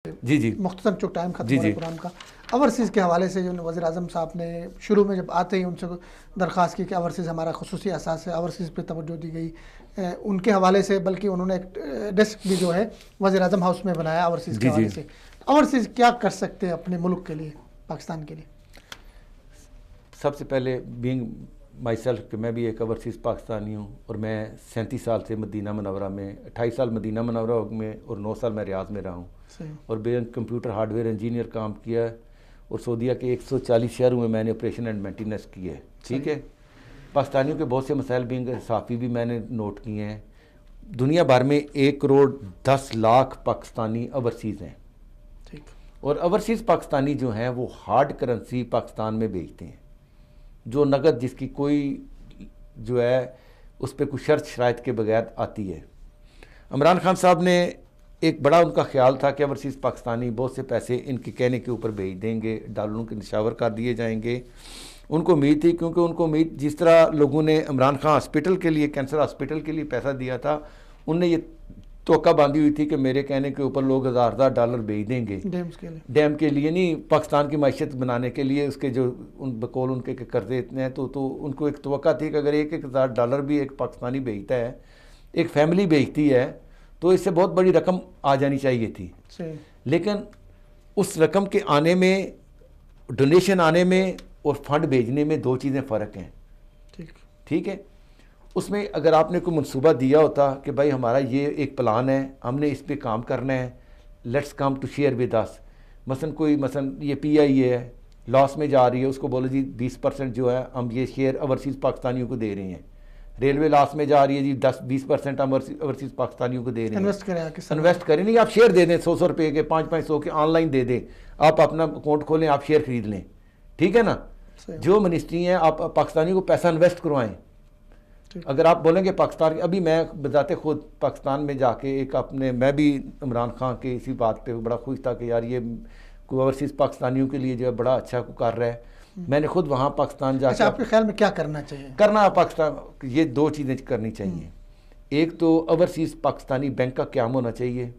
جی جی مختصر جو ٹائم ختم ہو رہا ہے پروگرام کا، اوورسیز کے حوالے سے جو وزیر اعظم صاحب نے شروع میں جب آتے ہی ان سے درخواست کی کہ اوورسیز ہمارا خصوصی احساس ہے، اوورسیز پہ توجہ دی گئی ان کے حوالے سے، بلکہ انہوں نے ایک ڈیسک بھی جو ہے وزیر اعظم ہاؤس میں بنایا اوورسیز کے حوالے سے۔ اوورسیز کیا کر سکتے ہیں اپنے ملک کے لیے، پاکستان کے لیے؟ سب سے پہلے بینگ مائی سیلف کہ میں بھی ایک اوورسیز پاکستانی ہوں، اور میں 37 سال سے مدینہ منورہ میں، 28 سال مدینہ منورہ میں اور 9 سال میں ریاض میں رہا ہوں، اور بے کمپیوٹر ہارڈ ویئر انجینئر کام کیا ہے، اور سعودیہ کے 140 شہروں میں نے آپریشن اینڈ مینٹیننس کی ہے۔ ٹھیک ہے، پاکستانیوں کے بہت سے مسائل بینگ صحافی بھی میں نے نوٹ کیے ہیں۔ دنیا بھر میں 1,10,00,000 پاکستانی اوورسیز ہیں، اور اوورسیز پاکستانی جو ہیں وہ ہارڈ کرنسی پاکستان میں بیچتے ہیں، جو نقد جس کی کوئی جو ہے اس پہ کوئی شرط شرائط کے بغیر آتی ہے۔ عمران خان صاحب نے ایک بڑا ان کا خیال تھا کہ اوورسیز پاکستانی بہت سے پیسے ان کے کہنے کے اوپر بھیج دیں گے، ڈالروں کے نشاور کر دیے جائیں گے۔ ان کو امید تھی، کیونکہ ان کو امید جس طرح لوگوں نے عمران خان ہاسپٹل کے لیے، کینسر ہاسپٹل کے لیے پیسہ دیا تھا، ان نے یہ توقع باندھی ہوئی تھی کہ میرے کہنے کے اوپر لوگ $1000 بھیج دیں گے ڈیم کے لیے، نہیں پاکستان کی معیشت بنانے کے لیے، اس کے جو ان بقول ان کے قرضے اتنے ہیں، تو ان کو ایک توقع تھی کہ اگر $1000 بھی ایک پاکستانی بھیجتا ہے، ایک فیملی بھیجتی ہے، تو اس سے بہت بڑی رقم آ جانی چاہیے تھی۔ لیکن اس رقم کے آنے میں، ڈونیشن آنے میں اور فنڈ بھیجنے میں دو چیزیں فرق ہیں۔ ٹھیک ہے، اس میں اگر آپ نے کوئی منصوبہ دیا ہوتا کہ بھائی ہمارا یہ ایک پلان ہے، ہم نے اس پہ کام کرنا ہے، let's come to share with us, مثلا یہ PI ہے لاس میں جا رہی ہے، اس کو بولو جی 20% جو ہے ہم یہ شیئر اوورسیز پاکستانیوں کو دے رہے ہیں۔ ریلوے لاس میں جا رہی ہے جی 10-20% ہم اوورسیز پاکستانیوں کو دے رہے ہیں۔ انویسٹ کریں، نہیں آپ شیئر دے دیں، 100 روپے کے، 500 کے، آن لائن دے دیں، آپ اپنا اکاؤنٹ کھولیں، آپ شیئر خرید لیں۔ ٹھیک ہے نا، جو منسٹری ہیں آپ پاکستانیوں کو پیسہ انویسٹ کروائیں۔ اگر آپ بولیں گے پاکستان، ابھی میں بذات خود پاکستان میں جا کے ایک اپنے، میں بھی عمران خان کے اسی بات پہ بڑا خوش تھا کہ یار یہ کوئی اوورسیز پاکستانیوں کے لیے جو ہے بڑا اچھا کر رہا ہے۔ میں نے خود وہاں پاکستان جا کے، آپ کے خیال میں کیا کرنا چاہیے؟ کرنا پاکستان یہ دو چیزیں کرنی چاہیے۔ ایک تو اوورسیز پاکستانی بینک کا قیام ہونا چاہیے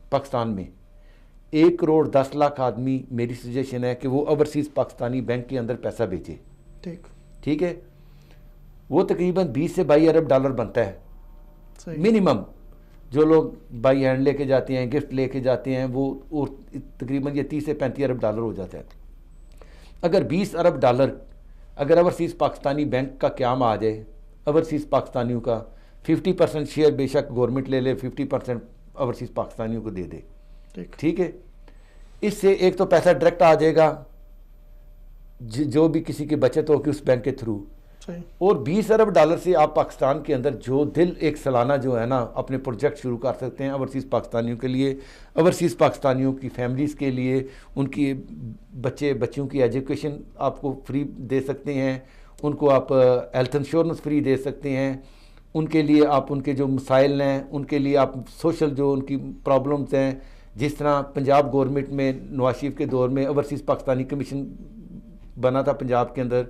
پاکستان میں۔ 1,10,00,000 آدمی، میری سجیشن ہے کہ وہ اوورسیز پاکستانی بینک کے اندر پیسہ بھیجے۔ ٹھیک ہے، وہ تقریباً 20 سے 22 ارب ڈالر بنتا ہے منیمم، جو لوگ بائی ہینڈ لے کے جاتے ہیں، گفٹ لے کے جاتے ہیں، وہ تقریباً یہ 30 سے 35 ارب ڈالر ہو جاتا ہے۔ اگر 20 ارب ڈالر اگر اوورسیز پاکستانی بینک کا قیام آ جائے، اوورسیز پاکستانیوں کا 50% شیئر بے شک گورنمنٹ لے لے، 50% اوورسیز پاکستانیوں کو دے دے۔ ٹھیک ہے، اس سے ایک تو پیسہ ڈائریکٹ آ جائے گا جو بھی کسی کی بچت ہوگی اس بینک کے تھرو، اور 20 ارب ڈالر سے آپ پاکستان کے اندر جو دل ایک سالانہ جو ہے نا اپنے پروجیکٹ شروع کر سکتے ہیں اوورسیز پاکستانیوں کے لیے، اوورسیز پاکستانیوں کی فیملیز کے لیے، ان کی بچوں کی ایجوکیشن آپ کو فری دے سکتے ہیں، ان کو آپ ہیلتھ انشورنس فری دے سکتے ہیں، ان کے لیے آپ ان کے جو مسائل ہیں ان کے لیے آپ سوشل جو ان کی پرابلمز ہیں، جس طرح پنجاب گورنمنٹ میں نواز شریف کے دور میں اوورسیز پاکستانی کمیشن بنا تھا پنجاب کے اندر،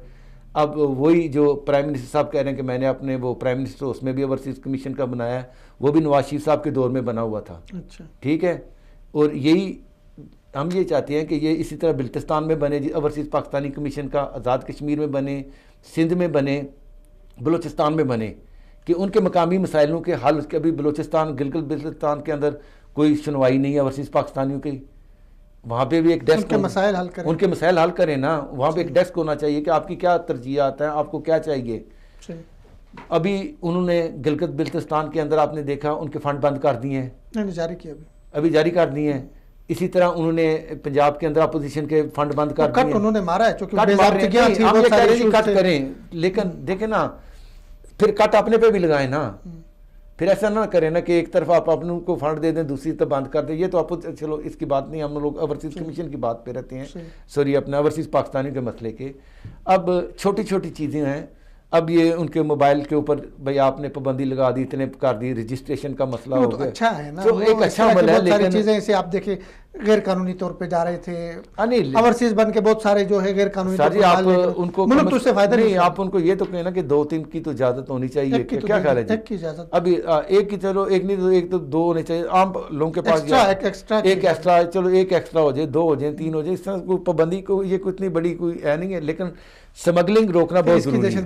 اب وہی جو پرائم منسٹر صاحب کہہ رہے ہیں کہ میں نے اپنے وہ پرائم منسٹر اس میں بھی اوورسیز کمیشن کا بنایا ہے، وہ بھی نواز شریف صاحب کے دور میں بنا ہوا تھا۔ ٹھیک ہے، اور یہی ہم یہ چاہتے ہیں کہ یہ اسی طرح بلتستان میں بنے، اوورسیز پاکستانی کمیشن کا آزاد کشمیر میں بنے، سندھ میں بنے، بلوچستان میں بنے، کہ ان کے مقامی مسائلوں کے حل کے ابھی بلوچستان، گلگت بلتستان کے اندر کوئی سنوائی نہیں ہے اوورسیز پاکستانیوں کی، وہاں پہ بھی ایک ڈیسک، ان کے مسائل حل کریں نا، وہاں پہ ایک ڈیسک ہونا چاہیے کہ آپ کی کیا ترجیحات ہیں، آپ کو کیا چاہیے۔ ابھی انہوں نے گلگت بلتستان کے اندر آپ نے دیکھا ان کے فنڈ بند کر دیے ہیں، ابھی جاری کر دیے ہیں۔ اسی طرح انہوں نے پنجاب کے اندر اپوزیشن کے فنڈ بند کر دیے ہیں، انہوں نے مارا ہے، ہم یہ کہہ رہے ہیں کٹ کریں، لیکن دیکھیں نا پھر کٹ اپنے پہ بھی لگائیں نا، پھر ایسا نہ کریں نا کہ ایک طرف آپ اپنے کو فنڈ دے دیں، دوسری طرف بند کر دیں، یہ تو آپ چلو اس کی بات نہیں، ہم لوگ اوورسیز کمیشن کی بات پہ رہتے ہیں، سوری اپنے اوورسیز پاکستانی کے مسئلے کے۔ اب چھوٹی چھوٹی چیزیں ہیں، اب یہ ان کے موبائل کے اوپر بھائی آپ نے پابندی لگا دی، اتنے کر دی، رجسٹریشن کا مسئلہ ہو گیا، اچھا ہے نا، تو ایک اچھا عمل ہے، لیکن چیزیں اسے آپ دیکھیں غیر قانونی طور پہ جا رہے تھے, نہیں اوورسیز بن کے بہت سارے جو ہے غیر قانونی سر جی آپ ان کو ملک تو اس سے فائدہ نہیں, آپ ان کو یہ تو کہیں نا کہ 2-3 کی تو اجازت ہونی چاہیے, کیا خیال ہے جی؟ ایک کی اجازت, ابھی ایک کی, چلو ایک نہیں تو ایک تو 2 ہونے چاہیے عام لوگوں کے پاس, ایک ایکسٹرا, چلو ایک ایکسٹرا ہو جائے, 2 ہو جائیں, 3 ہو جائے, اس طرح کوئی پابندی کو یہ کوئی اتنی بڑی کوئی ہے نہیں ہے, لیکن سمگلنگ روکنا بہت ضروری ہے.